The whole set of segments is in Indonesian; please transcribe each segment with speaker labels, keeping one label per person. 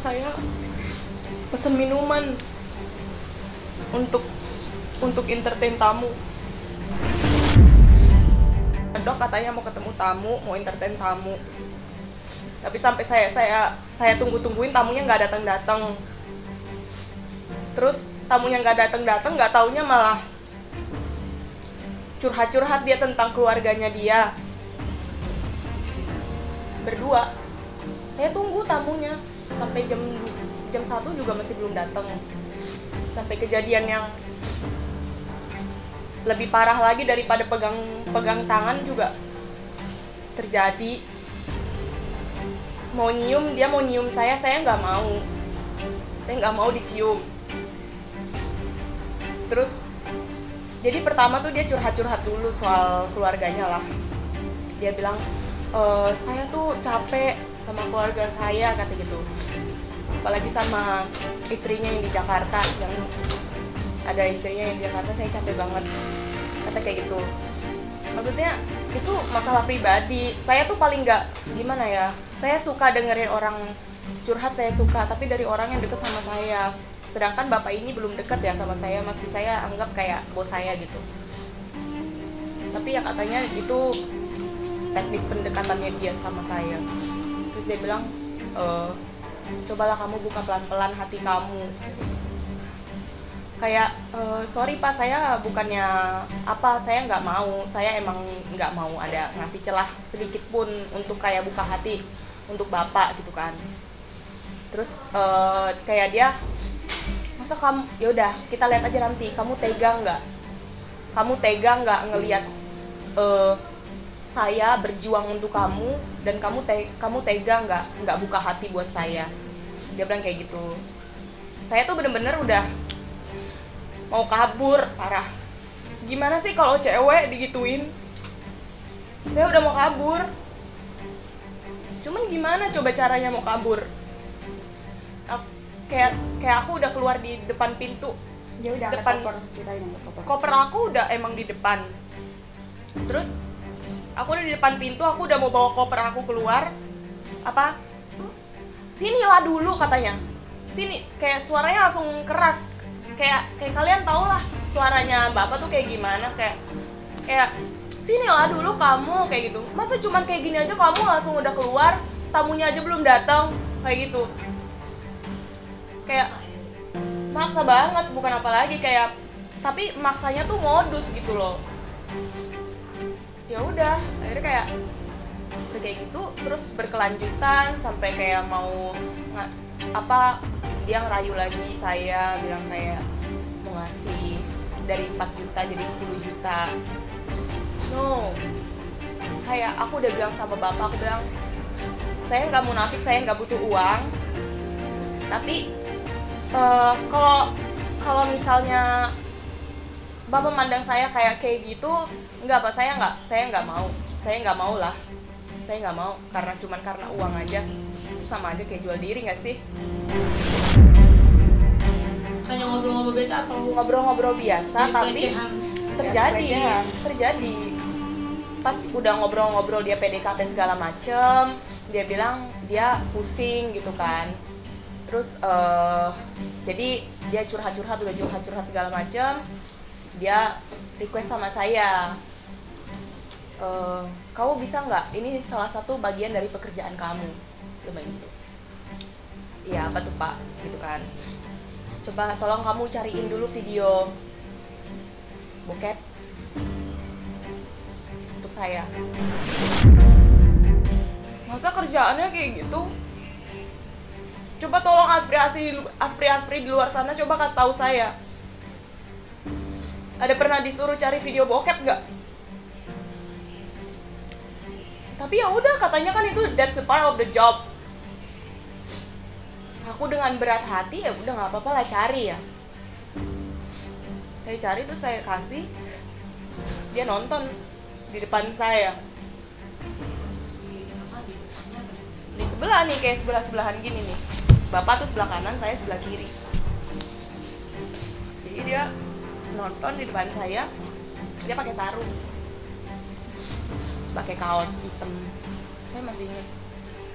Speaker 1: saya pesen minuman untuk entertain tamu. Dok katanya mau ketemu tamu, mau entertain tamu. Tapi sampai saya tungguin tamunya nggak datang. Terus tamunya nggak datang, nggak taunya malah curhat dia tentang keluarganya dia. Berdua. Saya tunggu tamunya sampai jam 1 juga masih belum datang. Sampai kejadian yang lebih parah lagi daripada pegang tangan juga terjadi. Dia mau nyium saya nggak mau. Saya nggak mau dicium. Terus jadi pertama tuh dia curhat dulu soal keluarganya lah. Dia bilang, saya tuh capek sama keluarga saya, kata gitu. Apalagi sama istrinya yang di Jakarta, yang ada istrinya yang di Jakarta, saya capek banget, kata kayak gitu. Maksudnya itu masalah pribadi. Saya tuh paling nggak, gimana ya, saya suka dengerin orang curhat, saya suka, tapi dari orang yang deket sama saya. Sedangkan bapak ini belum deket ya sama saya, masih saya anggap kayak bos saya gitu. Tapi ya katanya itu teknis pendekatannya dia sama saya. Terus dia bilang, cobalah kamu buka pelan-pelan hati kamu. Kayak, sorry pak, saya bukannya apa, saya nggak mau. Saya emang nggak mau ada ngasih celah sedikit pun untuk kayak buka hati untuk bapak gitu kan. Terus kayak dia, masa kamu, yaudah kita lihat aja nanti, kamu tega nggak ngelihat saya berjuang untuk kamu, dan kamu tega nggak buka hati buat saya. Dia bilang kayak gitu. Saya tuh bener-bener udah mau kabur parah. Gimana sih kalau cewek digituin? Saya udah mau kabur, cuman gimana coba caranya mau kabur? Kayak aku udah keluar di depan pintu.
Speaker 2: Dia udah
Speaker 1: depan koper aku udah emang di depan. Terus aku udah di depan pintu, aku udah mau bawa koper aku keluar. Apa? Sinilah dulu katanya. Sini, kayak suaranya langsung keras. Kayak kalian tau lah suaranya bapak tuh kayak gimana, kayak sinilah dulu kamu, kayak gitu. Masa cuman kayak gini aja kamu langsung udah keluar, tamunya aja belum datang, kayak gitu. Kayak maksa banget, bukan apa lagi, kayak tapi maksanya tuh modus gitu loh. Ya udah, akhirnya kayak gitu terus berkelanjutan sampai kayak mau dia ngerayu lagi saya, bilang kayak mau ngasih dari 4 juta jadi 10 juta. No, kayak aku udah bilang sama bapak, aku bilang saya nggak munafik, saya nggak butuh uang, tapi kalau misalnya bapak mandang saya kayak gitu, nggak apa, saya nggak mau lah, saya nggak mau karena uang aja. Itu sama aja kayak jual diri nggak sih?
Speaker 2: Hanya ngobrol-ngobrol biasa atau
Speaker 1: ngobrol-ngobrol biasa, tapi terjadi pas udah ngobrol-ngobrol dia PDKT segala macem, dia bilang dia pusing gitu kan. Terus jadi dia curhat segala macem. Dia request sama saya, kamu bisa nggak, ini salah satu bagian dari pekerjaan kamu, gitu. Iya, apa tuh pak, gitu kan. Coba tolong kamu cariin dulu video bokep untuk saya. Masa kerjaannya kayak gitu? Coba tolong aspri di luar sana, coba kasih tahu saya. Ada pernah disuruh cari video bokep nggak? Tapi ya udah, katanya kan itu that's the part of the job. Aku dengan berat hati, ya udah nggak apa-apa lah, cari ya. Saya cari terus saya kasih. Dia nonton di depan saya. Di sebelah nih, kayak sebelah-sebelahan gini nih. Bapak tuh sebelah kanan, saya sebelah kiri. Jadi dia nonton di depan saya. Dia pakai sarung, pakai kaos hitam. Saya masih ingat,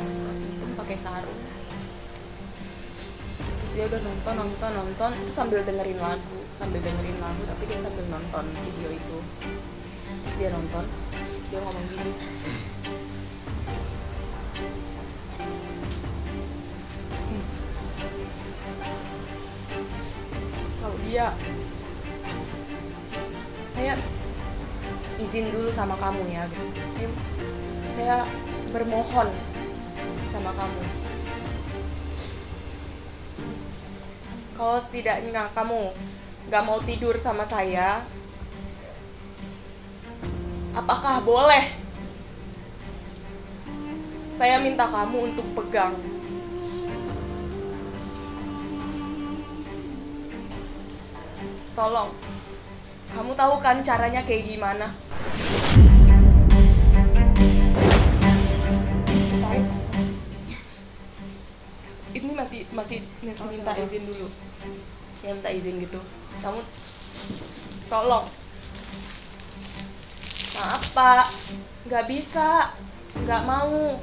Speaker 1: kaos hitam pakai sarung. Terus dia udah nonton itu sambil dengerin lagu tapi dia sambil nonton video itu. Terus dia nonton, dia ngomong gini, kalau dia, saya izin dulu sama kamu ya gitu. Saya bermohon sama kamu, kalau setidaknya kamu gak mau tidur sama saya, apakah boleh saya minta kamu untuk pegang? Tolong, kamu tahu kan caranya kayak gimana? Ini masih minta izin dulu. Ya minta izin gitu. Kamu tolong. Maaf Pak, nggak bisa, nggak mau.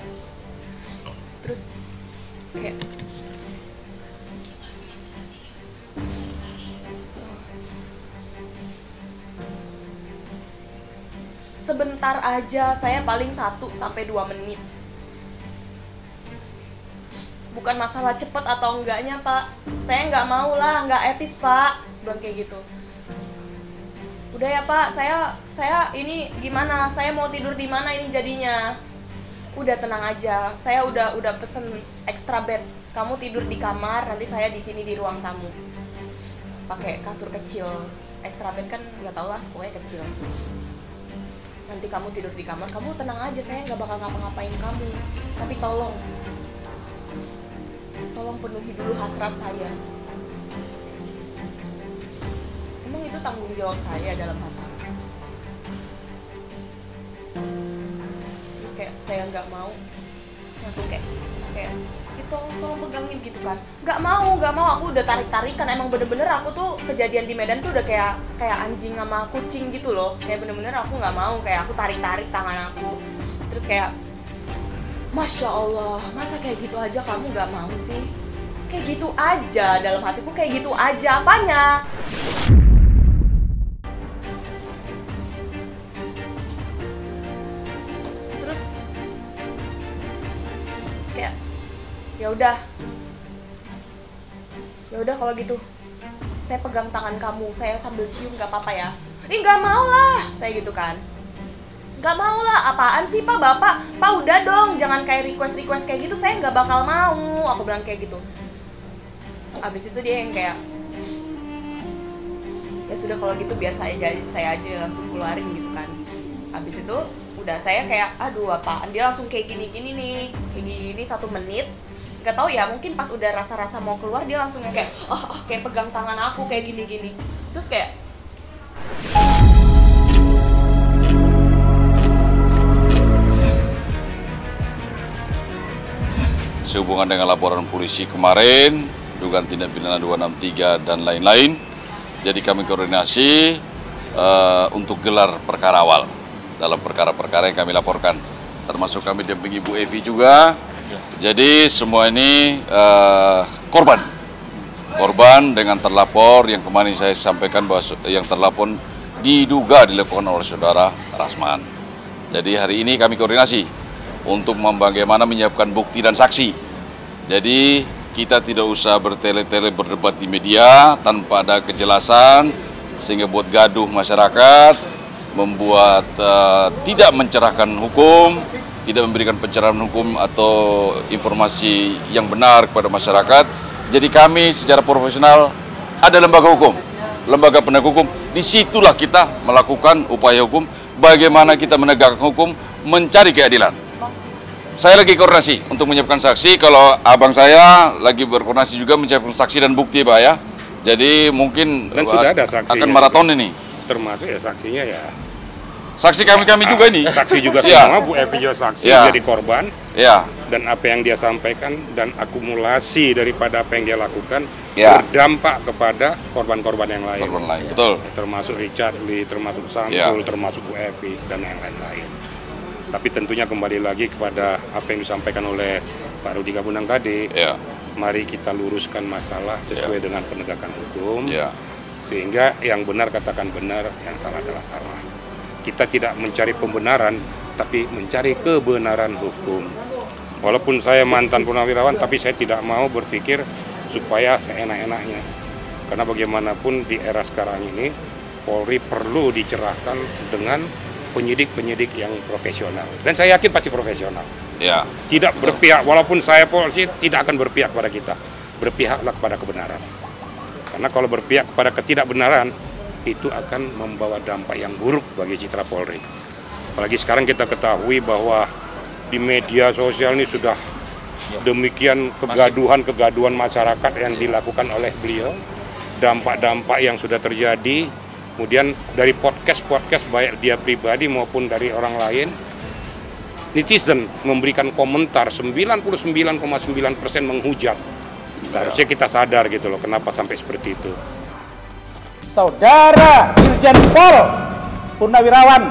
Speaker 1: Terus kayak sebentar aja, saya paling 1-2 menit. Bukan masalah cepet atau enggaknya Pak, saya nggak mau lah, nggak etis Pak, bilang kayak gitu. Udah ya Pak, saya ini gimana, saya mau tidur di mana ini jadinya? Udah tenang aja, saya udah pesen extra bed, kamu tidur di kamar, nanti saya di sini di ruang tamu, pakai kasur kecil. Extra bed kan nggak tau lah, pokoknya kecil. Nanti kamu tidur di kamar, kamu tenang aja, saya nggak bakal ngapa-ngapain kamu, tapi tolong penuhi dulu hasrat saya. Emang itu tanggung jawab saya dalam hati. Terus kayak saya nggak mau, langsung kayak tolong pegangin gitu kan. Nggak mau, aku udah tarik-tarikan. Emang bener-bener aku tuh kejadian di Medan tuh udah kayak anjing sama kucing gitu loh. Kayak bener-bener aku nggak mau, kayak aku tarik-tarik tangan aku. Terus kayak, Masya Allah, masa kayak gitu aja kamu nggak mau sih? Kayak gitu aja, dalam hatiku kayak gitu aja, apanya? Terus kayak ya udah kalau gitu saya pegang tangan kamu, saya sambil cium, nggak apa-apa ya? Nggak mau lah, saya gitu kan. Nggak mau lah, apaan sih Pak, Bapak? Pak udah dong, jangan kayak request kayak gitu, saya nggak bakal mau, aku bilang kayak gitu. Abis itu dia yang kayak, ya sudah kalau gitu biar saya aja langsung keluarin gitu kan. Abis itu udah saya kayak, aduh apaan, dia langsung kayak gini nih, kayak gini 1 menit. Nggak tahu ya, mungkin pas udah rasa-rasa mau keluar dia langsung kayak, kayak pegang tangan aku kayak gini. Terus kayak
Speaker 3: sehubungan dengan laporan polisi kemarin, dugaan tindak pidana 263 dan lain-lain. Jadi kami koordinasi untuk gelar perkara awal dalam perkara-perkara yang kami laporkan. Termasuk kami dampingi Bu Evi juga. Jadi semua ini korban dengan terlapor yang kemarin saya sampaikan bahwa yang terlapor diduga dilakukan oleh saudara Rasman. Jadi hari ini kami koordinasi untuk bagaimana menyiapkan bukti dan saksi. Jadi kita tidak usah bertele-tele berdebat di media tanpa ada kejelasan, sehingga buat gaduh masyarakat, membuat tidak mencerahkan hukum, tidak memberikan pencerahan hukum atau informasi yang benar kepada masyarakat. Jadi kami secara profesional ada lembaga hukum, lembaga penegak hukum, disitulah kita melakukan upaya hukum, bagaimana kita menegakkan hukum, mencari keadilan. Saya lagi koordinasi untuk menyiapkan saksi, kalau abang saya lagi berkoordinasi juga menyiapkan saksi dan bukti Pak ya. Jadi mungkin
Speaker 4: dan sudah ada saksinya,
Speaker 3: akan maraton ini.
Speaker 4: Termasuk ya saksinya ya.
Speaker 3: Saksi kami juga ini.
Speaker 4: Saksi juga
Speaker 3: Ya.
Speaker 4: semua, Bu Evi juga saksi,
Speaker 3: Ya.
Speaker 4: jadi korban.
Speaker 3: Ya.
Speaker 4: Dan apa yang dia sampaikan dan akumulasi daripada apa yang dia lakukan
Speaker 3: Ya.
Speaker 4: berdampak kepada korban-korban yang lain.
Speaker 3: Korban lain, betul.
Speaker 4: Termasuk Richard Lee, termasuk Sampul,
Speaker 3: Ya.
Speaker 4: termasuk Bu Evi dan yang lain-lain. Tapi tentunya kembali lagi kepada apa yang disampaikan oleh Pak Rudi Gabunang tadi.
Speaker 3: Ya.
Speaker 4: mari kita luruskan masalah sesuai dengan penegakan hukum.
Speaker 3: Ya.
Speaker 4: Sehingga yang benar katakan benar, yang salah adalah salah. Kita tidak mencari pembenaran, tapi mencari kebenaran hukum. Walaupun saya mantan purnawirawan, tapi saya tidak mau berpikir supaya seenak-enaknya. Karena bagaimanapun di era sekarang ini, Polri perlu dicerahkan dengan penyidik-penyidik yang profesional. Dan saya yakin pasti profesional.
Speaker 3: Ya.
Speaker 4: Tidak berpihak, walaupun saya polisi tidak akan berpihak pada kita. Berpihaklah kepada kebenaran. Karena kalau berpihak kepada ketidakbenaran, itu akan membawa dampak yang buruk bagi citra Polri. Apalagi sekarang kita ketahui bahwa di media sosial ini sudah demikian kegaduhan masyarakat yang dilakukan oleh beliau, dampak-dampak yang sudah terjadi, kemudian dari podcast baik dia pribadi maupun dari orang lain, netizen memberikan komentar 99,9% menghujat. Seharusnya kita sadar gitu loh, kenapa sampai seperti itu.
Speaker 5: Saudara Irjen Pol Purnawirawan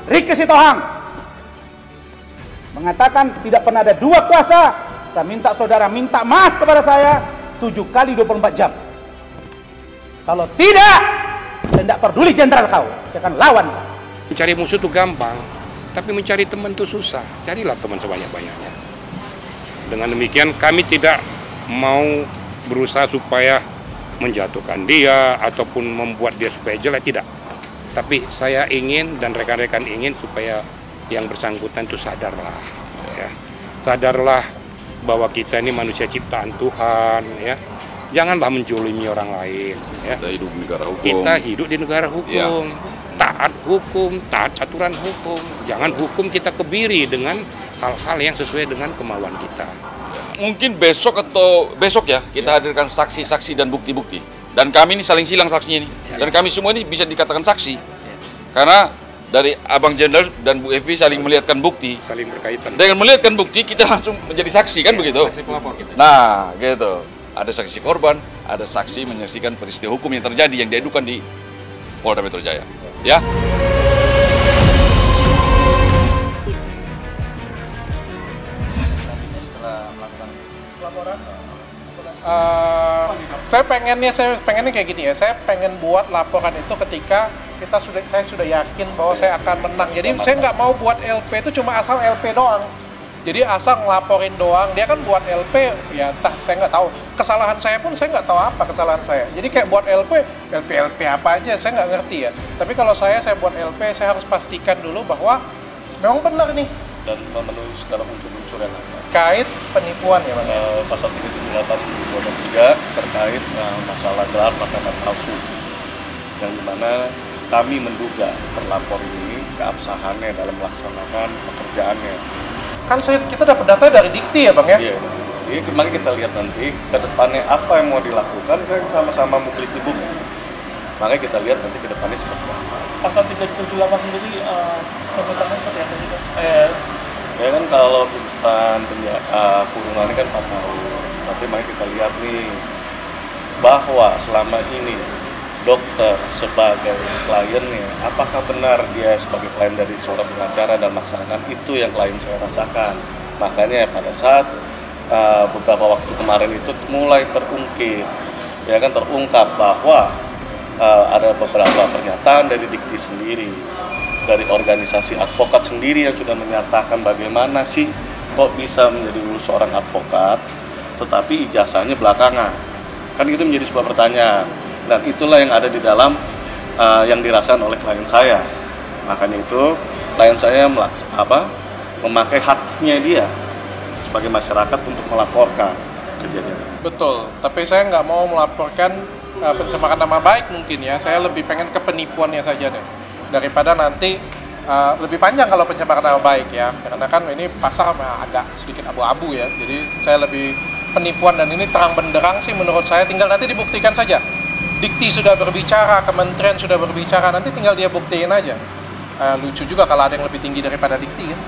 Speaker 5: Ricky Sitohang mengatakan tidak pernah ada dua kuasa. Saya minta saudara minta maaf kepada saya 7 kali 24 jam. Kalau tidak, saya tidak peduli jenderal kau, saya akan lawan.
Speaker 4: Mencari musuh itu gampang, tapi mencari teman itu susah. Carilah teman sebanyak-banyaknya. Dengan demikian kami tidak mau berusaha supaya menjatuhkan dia ataupun membuat dia supaya jelek, tidak. Tapi saya ingin dan rekan-rekan ingin supaya yang bersangkutan itu sadarlah, ya. Sadarlah bahwa kita ini manusia ciptaan Tuhan, ya. Janganlah menjolimi orang lain, ya.
Speaker 3: Kita hidup di negara hukum.
Speaker 4: Kita hidup di negara hukum,
Speaker 3: Ya.
Speaker 4: Taat hukum, taat aturan hukum. Jangan hukum kita kebiri dengan hal-hal yang sesuai dengan kemauan kita.
Speaker 3: Mungkin besok ya kita hadirkan saksi-saksi dan bukti-bukti. Dan kami ini saling silang saksinya ini. Dan kami semua ini bisa dikatakan saksi. Karena dari Abang Jenderal dan Bu Evi saling melihatkan bukti.
Speaker 4: Saling berkaitan.
Speaker 3: Dengan melihatkan bukti kita langsung menjadi saksi kan begitu? Saksi pelapor kita. Nah, gitu. Ada saksi korban, ada saksi menyaksikan peristiwa hukum yang terjadi yang diadukan di Polda Metro Jaya. Ya.
Speaker 6: Saya pengennya kayak gini ya. Saya pengen buat laporan itu ketika saya sudah yakin bahwa saya akan menang. Jadi saya nggak mau buat LP itu cuma asal LP doang. Jadi asal ngelaporin doang. Dia kan buat LP, ya entah saya nggak tahu. Kesalahan saya pun saya nggak tahu apa kesalahan saya. Jadi kayak buat LP apa aja saya nggak ngerti ya. Tapi kalau saya buat LP, saya harus pastikan dulu bahwa memang benar nih.
Speaker 7: Dan memenuhi segala unsur-unsur yang ada.
Speaker 6: Kait penipuan ya Bang?
Speaker 7: Pasal 378 terkait masalah gelar perkara palsu. Yang dimana kami menduga terlapor ini keabsahannya dalam melaksanakan pekerjaannya.
Speaker 6: Kan kita dapat data dari Dikti ya Bang ya?
Speaker 7: Iya. Jadi kemarin kita lihat nanti ke depannya apa yang mau dilakukan, kan sama-sama memiliki bukti. Makanya kita lihat nanti ke depannya seperti apa.
Speaker 2: Pasal 378 sendiri tuntutannya seperti apa sih Pak?
Speaker 7: Ya kan kalau tuntutan kurungannya kan 4 tahun. Tapi mari kita lihat nih bahwa selama ini dokter sebagai kliennya, apakah benar dia sebagai klien dari seorang pengacara dan melaksanakan itu yang klien saya rasakan. Makanya pada saat beberapa waktu kemarin itu mulai terungkap bahwa ada beberapa pernyataan dari Dikti sendiri, dari organisasi advokat sendiri yang sudah menyatakan bagaimana sih kok bisa menjadi lulus seorang advokat tetapi ijazahnya belakangan. Kan itu menjadi sebuah pertanyaan. Dan itulah yang ada di dalam yang dirasakan oleh klien saya. Makanya itu klien saya memakai haknya dia sebagai masyarakat untuk melaporkan kejadian ini.
Speaker 6: Betul, tapi saya nggak mau melaporkan pencemaran nama baik mungkin ya. Saya lebih pengen ke penipuannya saja deh. Daripada nanti lebih panjang kalau pencemaran nama baik ya. Karena kan ini pasal agak sedikit abu-abu ya. Jadi saya lebih penipuan dan ini terang benderang sih menurut saya. Tinggal nanti dibuktikan saja. Dikti sudah berbicara, kementerian sudah berbicara, nanti tinggal dia buktiin aja. Lucu juga kalau ada yang lebih tinggi daripada Dikti kan.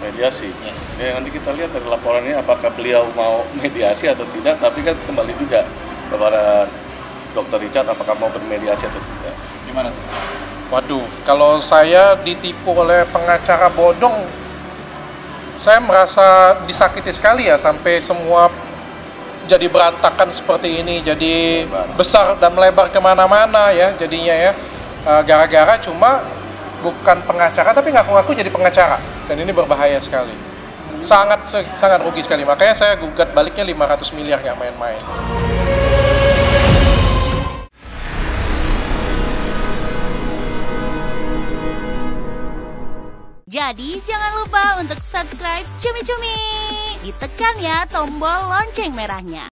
Speaker 7: Mediasi. Ya, nanti kita lihat dari laporannya apakah beliau mau mediasi atau tidak, tapi kan kembali juga kepada Dr. Richard apakah mau bermediasi atau tidak.
Speaker 3: Gimana tuh?
Speaker 6: Waduh, kalau saya ditipu oleh pengacara bodong, saya merasa disakiti sekali ya, sampai semua jadi berantakan seperti ini, jadi besar dan melebar kemana-mana ya jadinya ya, gara-gara cuma bukan pengacara tapi ngaku-ngaku jadi pengacara, dan ini berbahaya sekali, sangat rugi sekali. Makanya saya gugat baliknya 500 miliar, nggak main-main.
Speaker 8: Jadi jangan lupa untuk subscribe Cumi Cumi. Ditekan ya tombol lonceng merahnya.